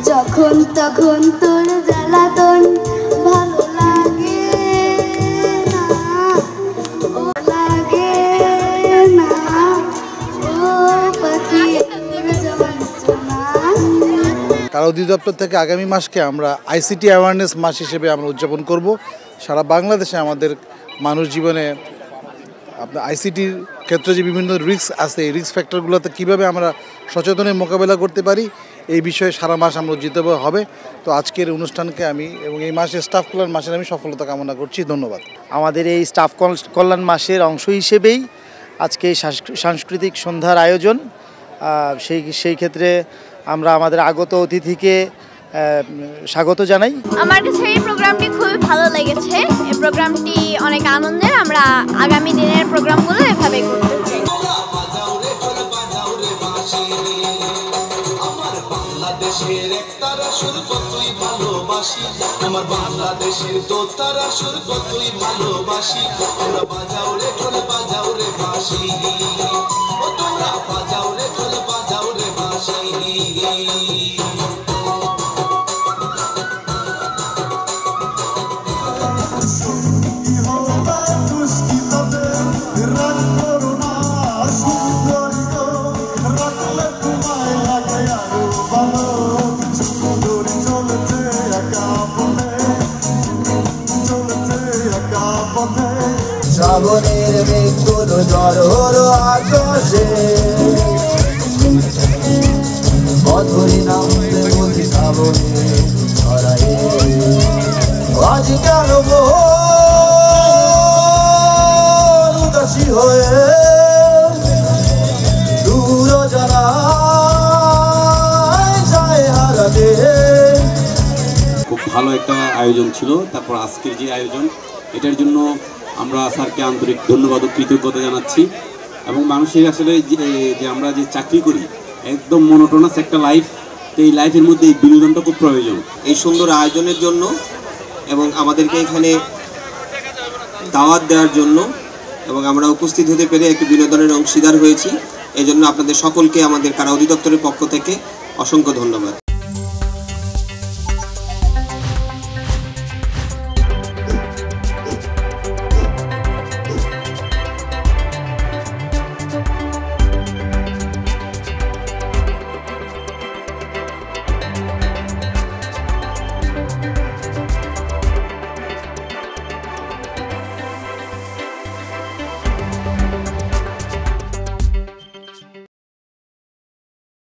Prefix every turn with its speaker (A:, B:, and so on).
A: যখন তখন তোর জ্বালাতন ভালো লাগে না, ও লাগে না, ও পাখি যন্ত্রণা।
B: কারা অধিদপ্তর থেকে আগামী মাসকে আমরা আইসিটি অ্যাওয়ারনেস মাস হিসেবে আমরা উদযাপন করব। সারা বাংলাদেশে আমাদের মানুষ জীবনে আপনার আইসিটির ক্ষেত্রে যে বিভিন্ন রিস্ক আছে, এই রিস্ক ফ্যাক্টরগুলোতে কীভাবে আমরা সচেতনের মোকাবেলা করতে পারি, এই বিষয়ে সারা মাস আমরা উজ্জিত হবে। তো আজকের অনুষ্ঠানকে আমি এবং এই মাসে স্টাফ কল্যাণ মাসের আমি সফলতা কামনা করছি। ধন্যবাদ।
C: আমাদের এই স্টাফ কল্যাণ মাসের অংশ হিসেবেই আজকে এই সাংস্কৃতিক সন্ধ্যার আয়োজন। সেই ক্ষেত্রে আমরা আমাদের আগত অতিথিকে স্বাগত জানাই।
D: আমার কাছে এই প্রোগ্রামটি খুবই ভালো লেগেছে। এই প্রোগ্রামটি অনেক আনন্দের। আমরা আগামী দিনের প্রোগ্রামগুলো এভাবে করতে চাই।
E: বাংলাদেশের একতারা সুর কতই ভালোবাসি, আমার বাংলাদেশের দোতারা সুর কতই ভালোবাসি। তোমরা বাজাও রে ঢোল বাজাও রে বাঁশি, ও তোমরা বাজাও রে ঢোল বাজাও রে বাঁশি।
F: শ্রাবণের মেঘগুলো ঝড় আকাশে, মধুরী নামতে বলি শ্রাবণে ছড়ায়। আজ কেন উদাসী হয়ে দূর জানায় যায় হারাতে।
G: খুব ভালো একটা আয়োজন ছিল। তারপর আজকের যে আয়োজন, এটার জন্য আমরা স্যারকে আন্তরিক ধন্যবাদ ও কৃতজ্ঞতা জানাচ্ছি। এবং মানুষের আসলে যে আমরা যে চাকরি করি, একদম মনোটোনাস একটা লাইফ, তো এই লাইফের মধ্যে এই বিনোদনটা খুব প্রয়োজন।
H: এই সুন্দর আয়োজনের জন্য এবং আমাদেরকে এখানে দাওয়াত দেওয়ার জন্য এবং আমরা উপস্থিত হতে পেরে একটি বিনোদনের অংশীদার হয়েছি, এই জন্য আপনাদের সকলকে আমাদের কারা অধিদপ্তরের পক্ষ থেকে অসংখ্য ধন্যবাদ।